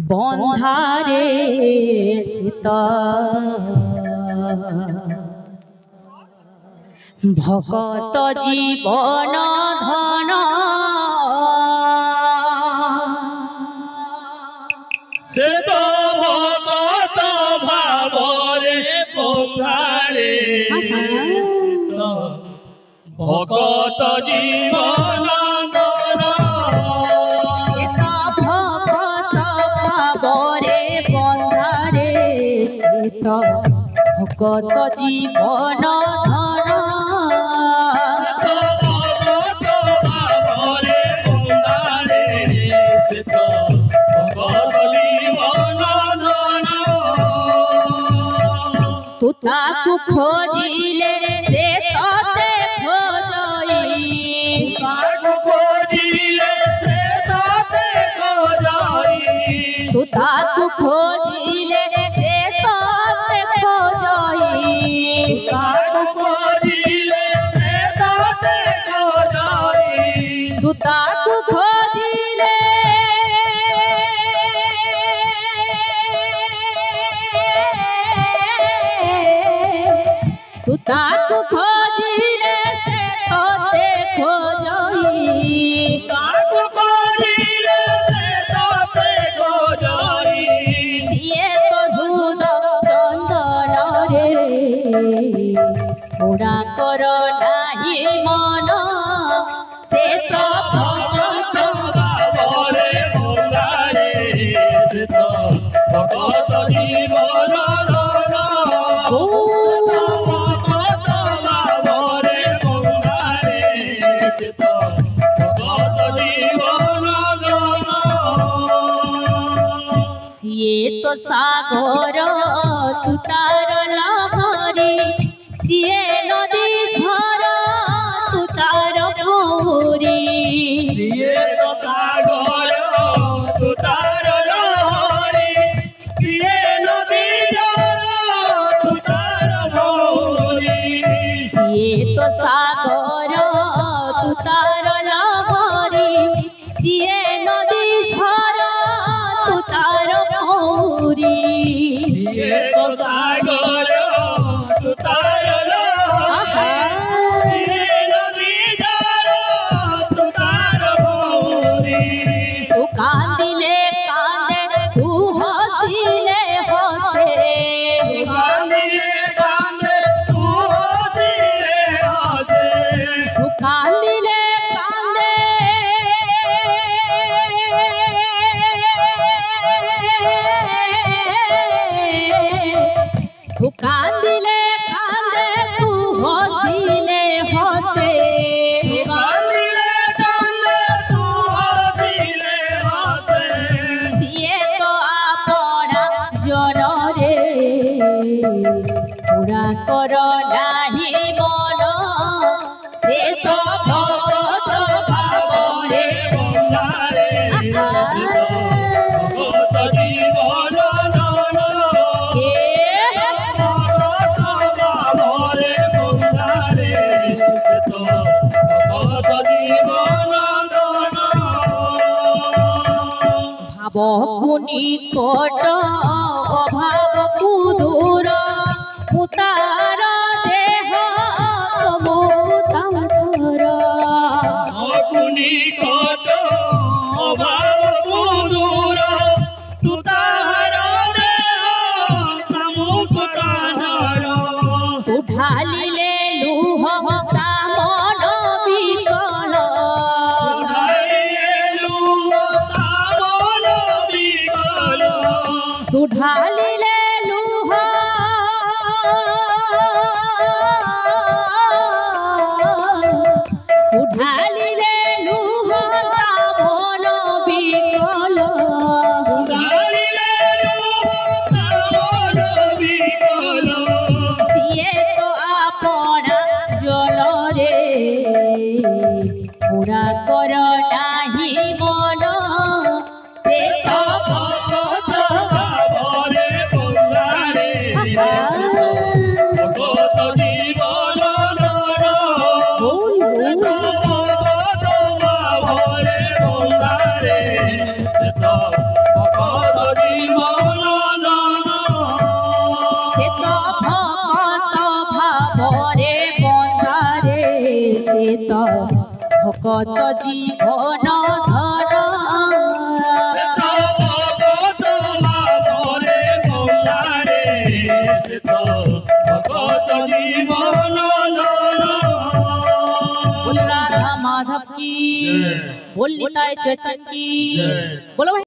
বন্ধারে শীত ভকত জীবন ধন সে তো ভকত ভাবরে বন্ধারে ভকত জীবন ধন ভকত ভাবরে বন্ধারে শীত ভকত জীবন ধন তু তাকু খোঁজিলে সে তোতে খোঁজই তাকু খোঁজিলে সে তোতে খোঁজই তু তাকু খোঁজিলে সে তোতে খোঁজই তাকু খোঁজিলে সে তোতে খোঁজই তু তাকু খোঁজিলে তু তাকু খোঁজিলে সে তোতে খোঁজই তাকু খোঁজিলে সে তোতে খোঁজই সিয়ে তো হৃদ চন্দন রে পোড়া কর নাহি মন সে তো ভকত ভাবরে বন্ধারে সে তো ভকত জীবন ধন সিয়ে তো সাগর তু তার লহরি সিয়ে নদী ঝরা তু তার ভৌরি সিয়ে তো সাগর তু তার লহরি সিয়ে নদী ঝরা তু তার ভৌরি সিয়ে তো সাগর তু তার লহরি সিয়ে নদী ঝরা তু তার ভৌরি সিয়ে তো সাগর তু তার লহরি সিয়ে নদী ঝরা তু তার ভৌরি তু কাঁদিলে কাঁদে তু হসিলে হসে কাঁদিলে কাঁদে তু হসিলে হসে তু কাঁদিলে কাঁদে তু কাঁদিলে কাঁদে তু হসিলে হসে কাঁদিলে কাঁদে তু হসিলে হসে সিয়ে তো আপনা জন রে পুরা কর নাহি মন সে তো ভকত ভাবরে বন্ধারে সে তো ভকত জীবন ধন কে ভকত ভাবরে বন্ধারে সে তো ভকত জীবন ধন ভাব কুনি কোট অভাব কুদূর মুতার দেহ মুকুতাম ঝর অগুনি কত অভাব কুদূর তু তাহার দেহ কামুক কানর তু ঢালিলে লুহ তা মন বিকল ঢালিলে লুহ তা মন বিকল তু ঢালিলে লুহ তু ঢালিলে লুহ তা মন বিকল ঢালিলে লুহ তা মন বিকল সিয়ে তো আপনা জন রে পুরা কর নাহি মন সে তো ভকত ভাবরে বন্ধারে ভকত জীবন ধন ভকত জীবন ধন সে তো ভগত লাভরে গৌরারে সে তো ভগত জীবন ধন बोल राधा माधव की जय। बोल निताय चैतन्य की जय। बोलो भाई।